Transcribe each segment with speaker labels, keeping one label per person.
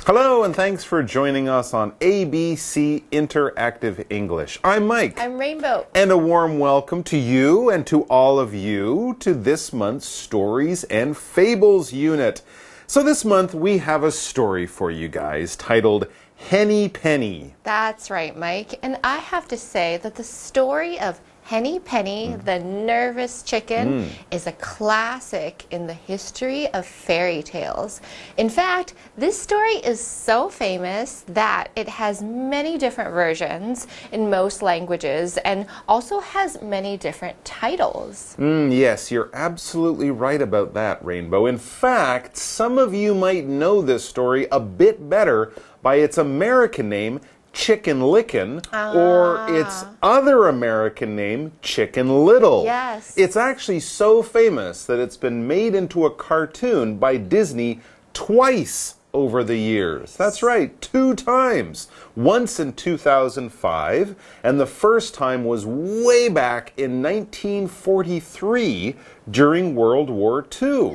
Speaker 1: Hello, and thanks for joining us on ABC Interactive English. I'm Mike.
Speaker 2: I'm Rainbow.
Speaker 1: And a warm welcome to you and to all of you to this month's Stories and Fables unit. So this month we have a story for you guys titled Henny Penny.
Speaker 2: That's right, Mike. And I have to say that the story of Henny Penny, the nervous chicken, is a classic in the history of fairy tales. In fact, this story is so famous that it has many different versions in most languages and also has many different titles.
Speaker 1: Yes, you're absolutely right about that, Rainbow. In fact, some of you might know this story a bit better by its American name, Chicken Licken, or its other American name, Chicken Little.
Speaker 2: Yes.
Speaker 1: It's actually so famous that it's been made into a cartoon by Disney twice over the years. That's right, 2 times. Once in 2005, and the first time was way back in 1943 during World War II.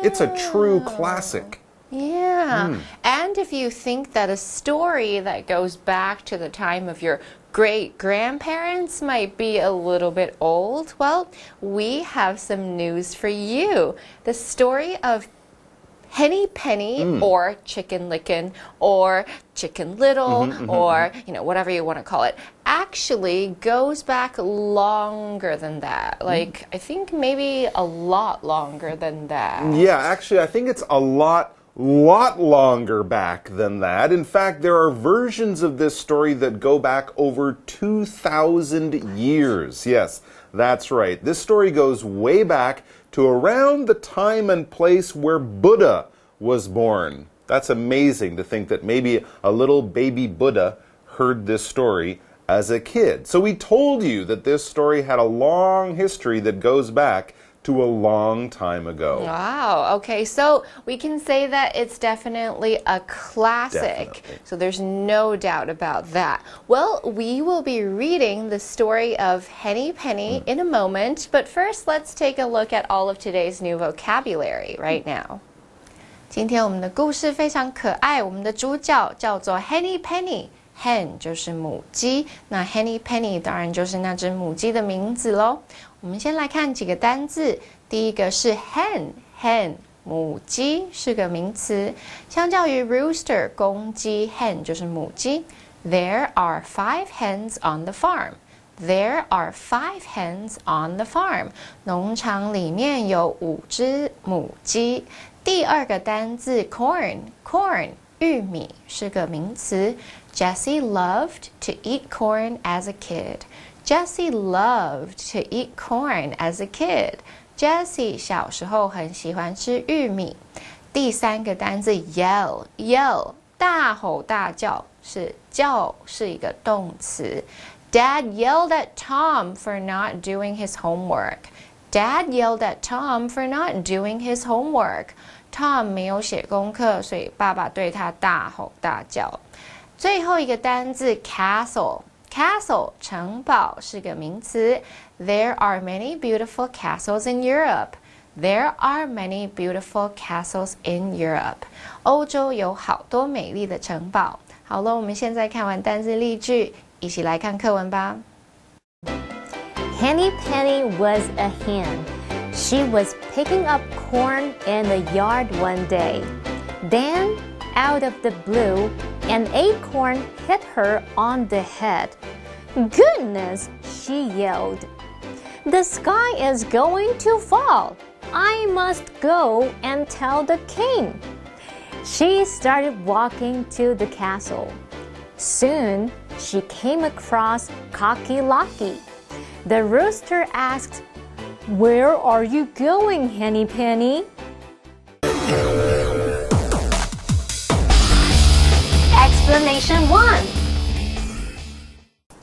Speaker 1: It's a true classic.
Speaker 2: Yeah, and if you think that a story that goes back to the time of your great-grandparents might be a little bit old, well, we have some news for you. The story of Henny Penny or Chicken Licken or Chicken Little or, whatever you want to call it, actually goes back longer than that. Like, I think maybe a lot longer than that.
Speaker 1: Yeah, actually, I think it's a lot longer back than that. In fact, there are versions of this story that go back over 2,000 years. Yes, that's right. This story goes way back to around the time and place where Buddha was born. That's amazing to think that maybe a little baby Buddha heard this story as a kid. So we told you that this story had a long history that goes back to a long time ago.
Speaker 2: Wow, okay, so we can say that it's definitely a classic.
Speaker 1: Definitely.
Speaker 2: So there's no doubt about that. Well, we will be reading the story of Henny Penny in a moment, but first let's take a look at all of today's new vocabulary right now. 今天我们的故事非常可爱，我们的主角叫做 Henny Penny。Hen 就是母鸡，那 Henny Penny 当然就是那只母鸡的名字咯。我们先来看几个单字，第一个是 hen，hen 母鸡是个名词，相较于 rooster 公鸡 hen 就是母鸡。There are 5 hens on the farm. There are 5 hens on the farm. 农场里面有5只母鸡。第二个单字 corn 玉米是个名词。Jessie loved to eat corn as a kid. Jessie loved to eat corn as a kid. Jessie 小时候很喜欢吃玉米。第三个单字 yell 大吼大叫，叫是一个动词。Dad yelled at Tom for not doing his homework. Dad yelled at Tom for not doing his homework. Tom 没有写功课，所以爸爸对他大吼大叫。最后一个单字 castle 城堡是个名词。There are many beautiful castles in Europe. There are many beautiful castles in Europe. 欧洲有好多美丽的城堡。好了，我们现在看完单字例句，一起来看课文吧。
Speaker 3: Henny Penny was a hen. She was picking up corn in the yard one day. Then, out of the blue, an acorn hit her on the head. Goodness, she yelled. The sky is going to fall. I must go and tell the king. She started walking to the castle. Soon, she came across Cocky Locky. The rooster asked, "Where are you going, Henny Penny?" Explanation 1.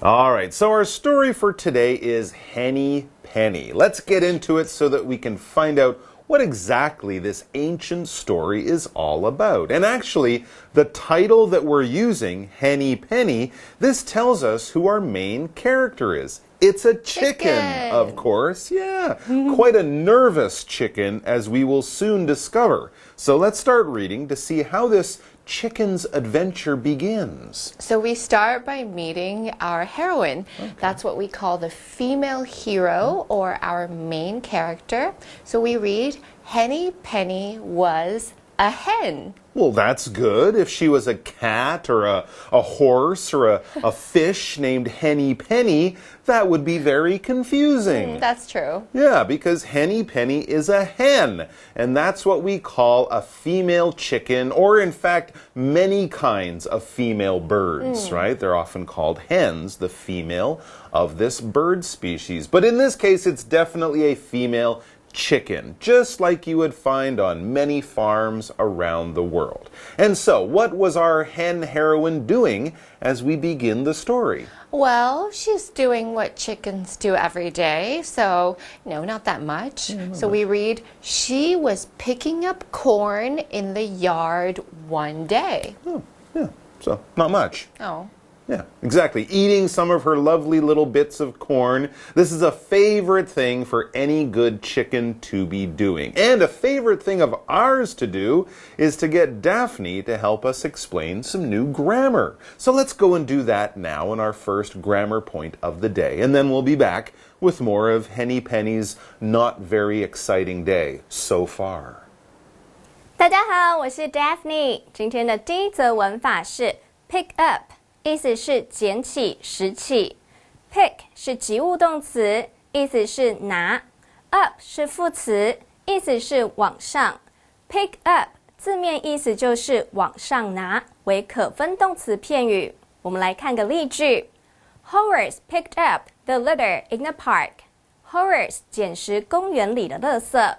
Speaker 1: All right, so our story for today is Henny Penny. Let's get into it so that we can find out what exactly this ancient story is all about. And actually, the title that we're using, Henny Penny, this tells us who our main character is. It's a chicken, of course. Yeah, quite a nervous chicken, as we will soon discover. So let's start reading to see how this chicken's adventure begins.
Speaker 2: So we start by meeting our heroine. Okay. That's what we call the female hero or our main character. So we read, Henny Penny was a hen.
Speaker 1: Well, that's good. If she was a cat or a horse or a fish named Henny Penny, that would be very confusing.
Speaker 2: That's true.
Speaker 1: Yeah, because Henny Penny is a hen, and that's what we call a female chicken, or in fact, many kinds of female birds, right? They're often called hens, the female of this bird species. But in this case, it's definitely a female chicken, just like you would find on many farms around the world. And so, what was our hen heroine doing as we begin the story?
Speaker 2: Well, she's doing what chickens do every day, so, not that much. So we read, she was picking up corn in the yard one day.
Speaker 1: Oh, yeah, so not much.
Speaker 2: Oh.
Speaker 1: Yeah, exactly. Eating some of her lovely little bits of corn. This is a favorite thing for any good chicken to be doing. And a favorite thing of ours to do is to get Daphne to help us explain some new grammar. So let's go and do that now in our first grammar point of the day. And then we'll be back with more of Henny Penny's not very exciting day so far.
Speaker 3: 大家好，我是 Daphne。今天的第一则文法是 pick up。意思是捡起、拾起 ，pick 是及物动词，意思是拿 ；up 是副词，意思是往上。pick up 字面意思就是往上拿，为可分动词片语。我们来看个例句 ：Horace picked up the litter in the park. Horace 捡拾公园里的垃圾。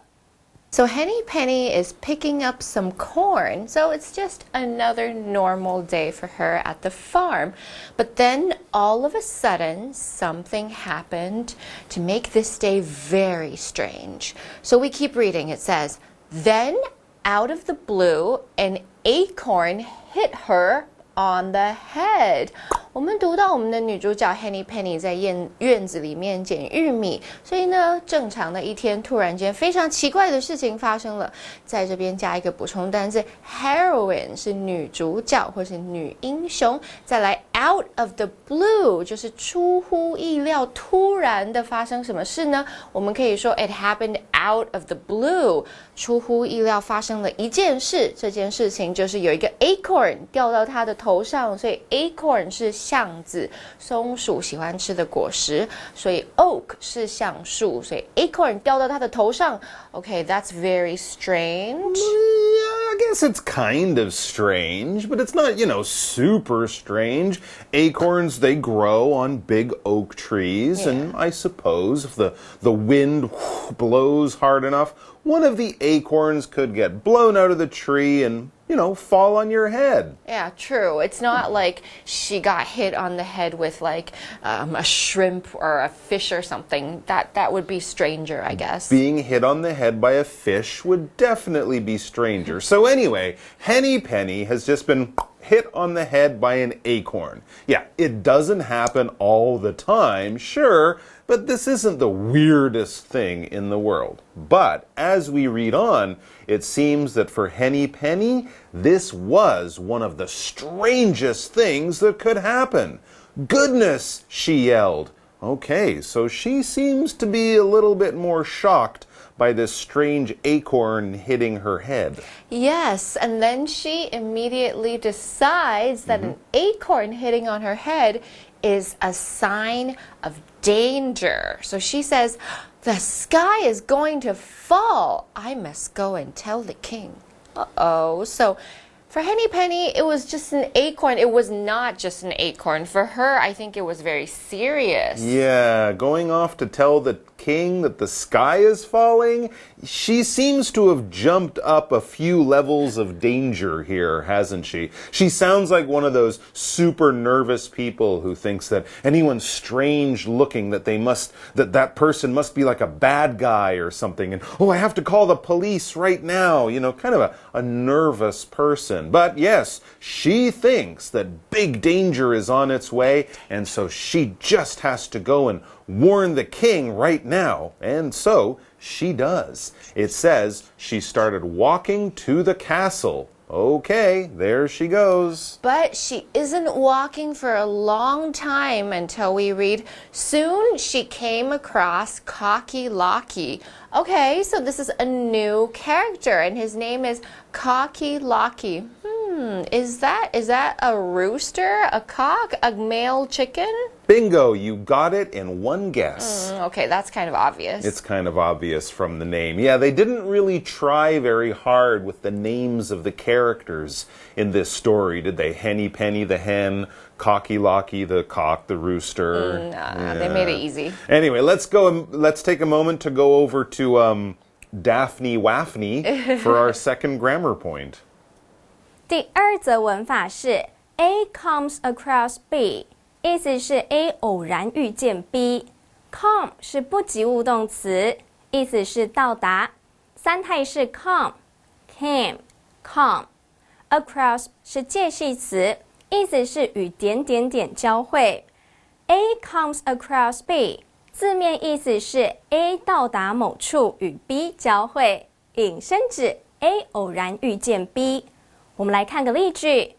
Speaker 2: So Henny Penny is picking up some corn, so it's just another normal day for her at the farm. But then all of a sudden, something happened to make this day very strange. So we keep reading. It says, then out of the blue, an acorn hit her on the head. 我们读到我们的女主角 Henny Penny 在院子里面捡玉米，所以呢，正常的一天突然间非常奇怪的事情发生了。在这边加一个补充单字 heroine 是女主角或是女英雄，再来 out of the blue 就是出乎意料，突然的发生什么事呢？我们可以说 it happened out of the blue， 出乎意料发生了一件事，这件事情就是有一个 acorn 掉到她的头上，所以 acorn 是橡子，松鼠喜欢吃的果实，所以 oak 是橡树，所以 acorn 掉到它的头上。Okay, that's very strange.
Speaker 1: Yeah, I guess it's kind of strange, but it's not, super strange. Acorns, they grow on big oak trees, and I suppose if the wind blows hard enough, one of the acorns could get blown out of the tree and fall on your head.
Speaker 2: Yeah, true. It's not like she got hit on the head with like a shrimp or a fish or something. That would be stranger, I guess.
Speaker 1: Being hit on the head by a fish would definitely be stranger. So anyway, Henny Penny has just been hit on the head by an acorn. Yeah, it doesn't happen all the time, sure, but this isn't the weirdest thing in the world. But as we read on, it seems that for Henny Penny, this was one of the strangest things that could happen. Goodness, she yelled. Okay, so she seems to be a little bit more shocked by this strange acorn hitting her head.
Speaker 2: Yes, and then she immediately decides that an acorn hitting on her head is a sign of danger. So she says, the sky is going to fall. I must go and tell the king. Uh-oh. So for Henny Penny, it was just an acorn. It was not just an acorn. For her, I think it was very serious.
Speaker 1: Yeah, going off to tell the king that the sky is falling, she seems to have jumped up a few levels of danger here, hasn't she? She sounds like one of those super nervous people who thinks that anyone strange looking that person must be like a bad guy or something, and I have to call the police right now, kind of a nervous person. But yes, she thinks that big danger is on its way, and so she just has to go and warn the king right now. And so she does. It says she started walking to the castle. Okay, there she goes.
Speaker 2: But she isn't walking for a long time until we read, soon she came across Cocky Locky. Okay, so this is a new character, and his name is Cocky Locky. Is that a rooster, a cock, a male chicken?
Speaker 1: Bingo, you got it in one guess.
Speaker 2: Okay, that's kind of obvious.
Speaker 1: It's kind of obvious from the name. Yeah, they didn't really try very hard with the names of the characters in this story, did they? Henny Penny the hen, Cocky Locky the cock, the rooster.
Speaker 2: They made it easy.
Speaker 1: Anyway, let's take a moment to go over to Daphne Waffney for our second grammar point.
Speaker 3: 第二则文法是 A comes across B， 意思是 A 偶然遇见 B。come 是不及物动词，意思是到达，三态是 come、came、come。across 是介系词，意思是与点点点交汇。A comes across B， 字面意思是 A 到达某处与 B 交汇，引申指 A 偶然遇见 B。我们来看个例句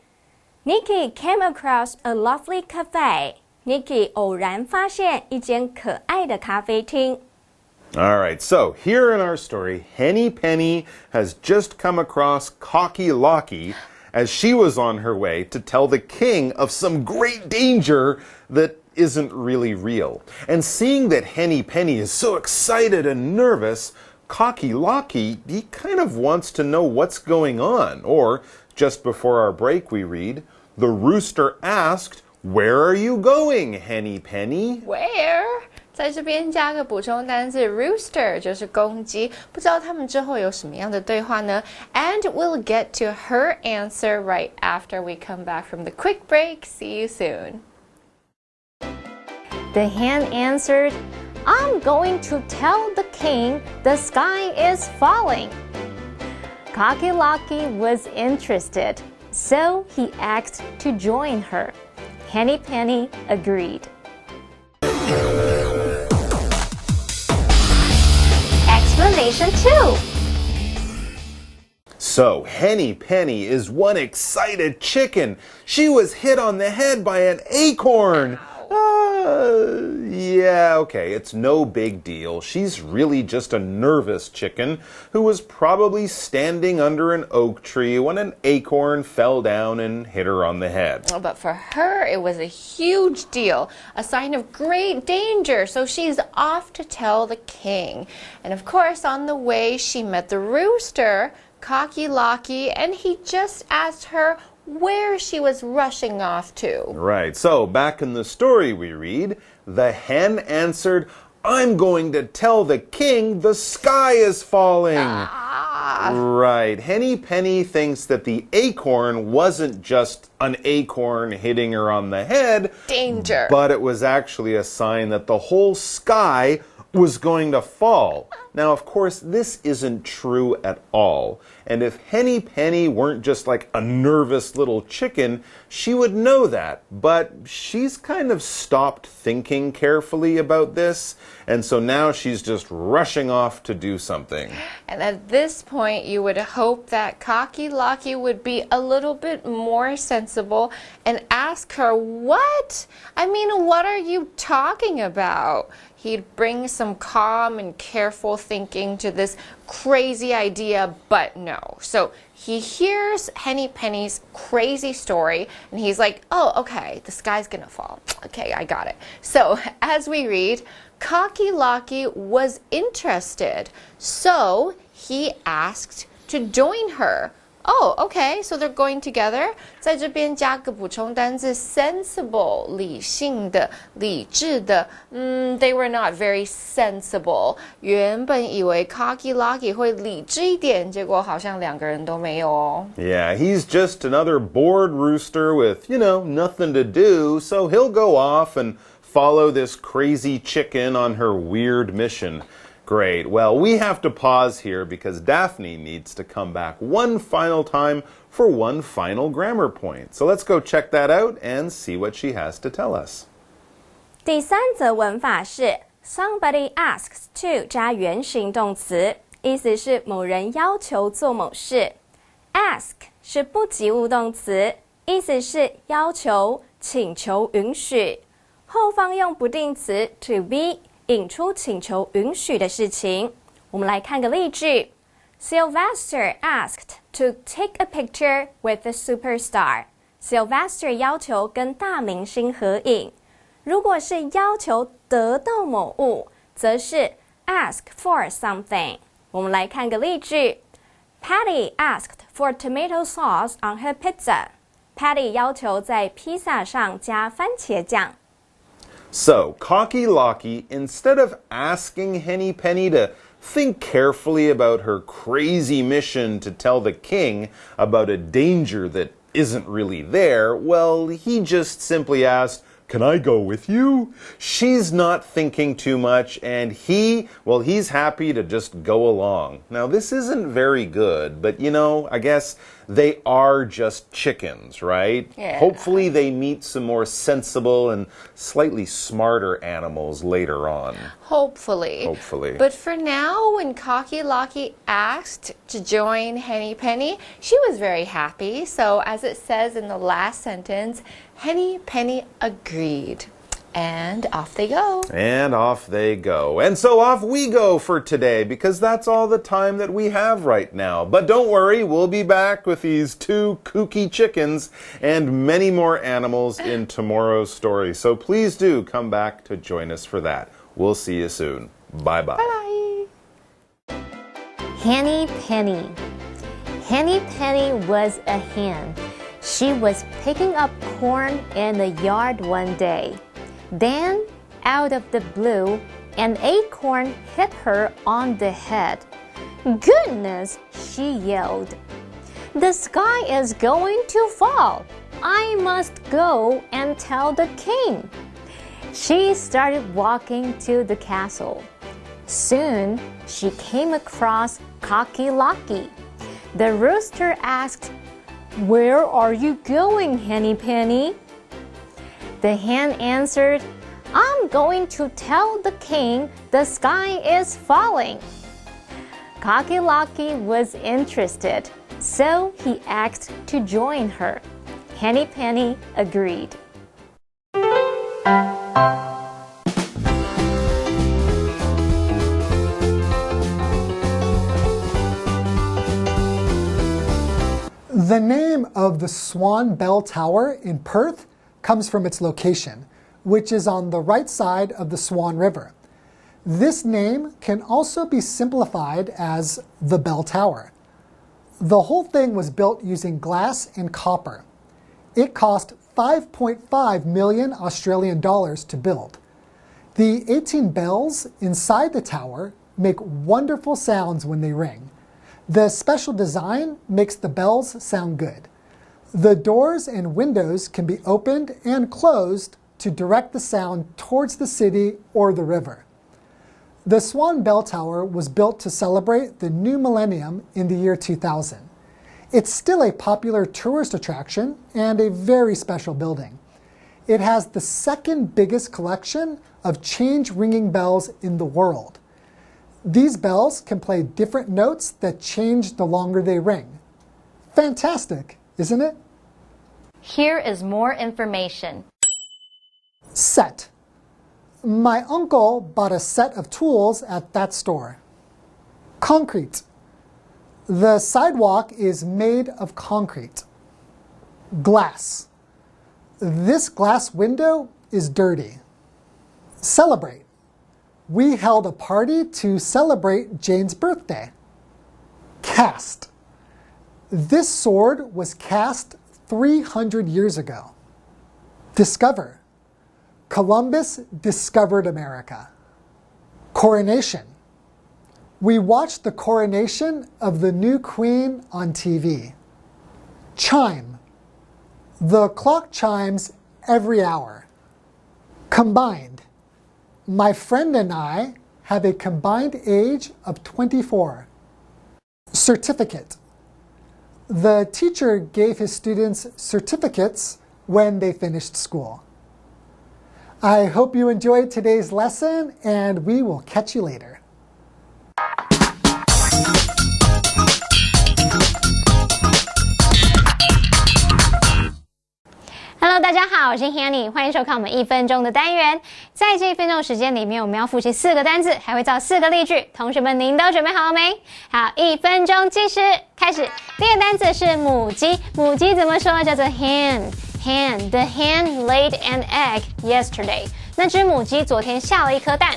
Speaker 3: Nikki came across a lovely cafe. Nikki 偶然发现一间可爱的咖啡厅。
Speaker 1: All right, so here in our story, Henny Penny has just come across Cocky Locky as she was on her way to tell the king of some great danger that isn't really real. And seeing that Henny Penny is so excited and nervous, Cocky Locky, he kind of wants to know what's going on. Or, just before our break, we read, the rooster asked, Where are you going, Henny Penny?
Speaker 2: Where? 在这边加个补充单字 rooster 就是公鸡，不知道他们之后有什么样的对话呢 ？And we'll get to her answer right after we come back from the quick break. See you soon.
Speaker 3: The hen answered, I'm going to tell the king the sky is falling. Cocky Locky was interested, so he asked to join her. Henny Penny agreed. Explanation 2.
Speaker 1: So, Henny Penny is one excited chicken. She was hit on the head by an acorn. Yeah, okay, it's no big deal. She's really just a nervous chicken who was probably standing under an oak tree when an acorn fell down and hit her on the head.
Speaker 2: But for her, it was a huge deal, a sign of great danger. So she's off to tell the king. And of course, on the way, she met the rooster, Cocky Locky, and he just asked her where she was rushing off to.
Speaker 1: Right, so back in the story we read, the hen answered, I'm going to tell the king the sky is falling. Right, Henny Penny thinks that the acorn wasn't just an acorn hitting her on the head.
Speaker 2: Danger.
Speaker 1: But it was actually a sign that the whole sky was going to fall. Now, of course, this isn't true at all. And if Henny Penny weren't just like a nervous little chicken, she would know that. But she's kind of stopped thinking carefully about this. And so now she's just rushing off to do something.
Speaker 2: And at this point, you would hope that Cocky Locky would be a little bit more sensible and ask her, what? I mean, what are you talking about? He'd bring some calm and careful thinking to this crazy idea, but no. So he hears Henny Penny's crazy story, and he's like, oh, okay, the sky's gonna fall. Okay, I got it. So as we read, Cocky Locky was interested, so he asked to join her. Oh, okay, so they're going together. 在这边加个补充单字 sensible 理性的理智的they were not very sensible. 原本以为 Cocky Locky 会理智一点，结果好像两个人都没有哦。
Speaker 1: Yeah, he's just another bored rooster with, nothing to do, so he'll go off and follow this crazy chicken on her weird mission. Great. Well, we have to pause here because Daphne needs to come back one final time for one final grammar point. So let's go check that out and see what she has to tell us.
Speaker 3: 第三则文法是 somebody asks to 加原形动词，意思是某人要求做某事。Ask
Speaker 4: 是不及物动词，意思是要求、请求、允许。后方用不定词 to be 引出请求允许的事情。我们来看个例句。Sylvester asked to take a picture with the superstar. Sylvester 要求跟大明星合影。如果是要求得到某物，则是 ask for something。我们来看个例句。Patty asked for tomato sauce on her pizza. Patty 要求在披萨上加番茄酱。
Speaker 1: So, Cocky Locky, instead of asking Henny Penny to think carefully about her crazy mission to tell the king about a danger that isn't really there, well, he just simply asked, "Can I go with you?" She's not thinking too much, and he's happy to just go along. Now, this isn't very good, but I guess they are just chickens, right?
Speaker 2: Yeah.
Speaker 1: Hopefully they meet some more sensible and slightly smarter animals later on.
Speaker 2: Hopefully. But for now, when Cocky Locky asked to join Henny Penny, she was very happy. So as it says in the last sentence, Henny Penny agreed. And off they go.
Speaker 1: And off they go. And so off we go for today, because that's all the time that we have right now. But don't worry, we'll be back with these two kooky chickens and many more animals in tomorrow's story. So please do come back to join us for that. We'll see you soon. Bye-bye.
Speaker 2: Bye.
Speaker 3: Henny Penny. Henny Penny was a hen. She was picking up corn in the yard one day. Then, out of the blue, an acorn hit her on the head. "Goodness!" she yelled. "The sky is going to fall. I must go and tell the king." She started walking to the castle. Soon, she came across Cocky Locky. The rooster asked, "Where are you going, Henny Penny?" The hen answered, "I'm going to tell the king the sky is falling." Cocky Locky was interested, so he asked to join her. Henny Penny agreed.
Speaker 5: The name of the Swan Bell Tower in Perth comes from its location, which is on the right side of the Swan River. This name can also be simplified as the Bell Tower. The whole thing was built using glass and copper. It cost 5.5 million Australian dollars to build. The 18 bells inside the tower make wonderful sounds when they ring. The special design makes the bells sound good. The doors and windows can be opened and closed to direct the sound towards the city or the river. The Swan Bell Tower was built to celebrate the new millennium in the year 2000. It's still a popular tourist attraction and a very special building. It has the second biggest collection of change-ringing bells in the world. These bells can play different notes that change the longer they ring. Fantastic, isn't it?
Speaker 3: Here is more information.
Speaker 5: Set. My uncle bought a set of tools at that store. Concrete. The sidewalk is made of concrete. Glass. This glass window is dirty. Celebrate. We held a party to celebrate Jane's birthday. Cast. This sword was cast 300 years ago. Discover. Columbus discovered America. Coronation. We watched the coronation of the new queen on TV. Chime. The clock chimes every hour. Combined. My friend and I have a combined age of 24. Certificate. The teacher gave his students certificates when they finished school. I hope you enjoyed today's lesson, and we will catch you later.
Speaker 3: 大家好，我是 Hanny， 欢迎收看我们1分钟的单元。在这1分钟的时间里面，我们要复习4个单字，还会造4个例句。同学们，您都准备好了没？好，1分钟计时开始。第一个单字是母鸡，母鸡怎么说？叫做 hen。hen The hen laid an egg yesterday。那只母鸡昨天下了1颗蛋。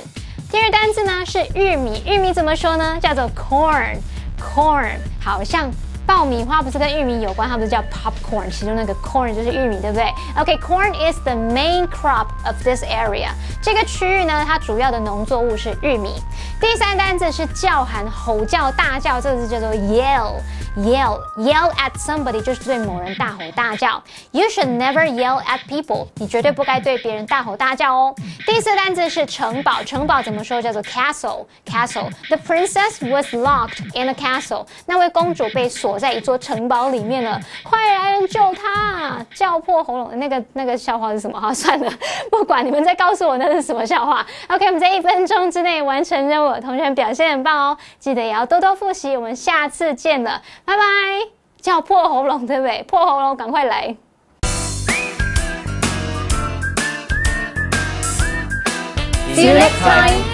Speaker 3: 第二单字呢是玉米，玉米怎么说呢？叫做 corn。corn 好像爆米花不是跟玉米有关，它不是叫 popcorn， 其中那个 corn 就是玉米，对不对 ？OK，corn is the main crop of this area。这个区域呢，它主要的农作物是玉米。第三单字是叫喊、吼叫、大叫，这个字叫做 yell。yell at somebody 就是对某人大吼大叫。You should never yell at people， 你绝对不该对别人大吼大叫哦。第四单字是城堡，城堡怎么说？叫做 castle。castle。The princess was locked in a castle。那位公主被锁在一座城堡里面了，快来人救她！叫破喉咙，那个笑话是什么？好，算了，不管你们再告诉我那是什么笑话。OK， 我们在1分钟之内完成任务，同学们表现很棒哦，记得也要多多复习。我们下次见了，拜拜！叫破喉咙，对不对？破喉咙，赶快来。See you next time.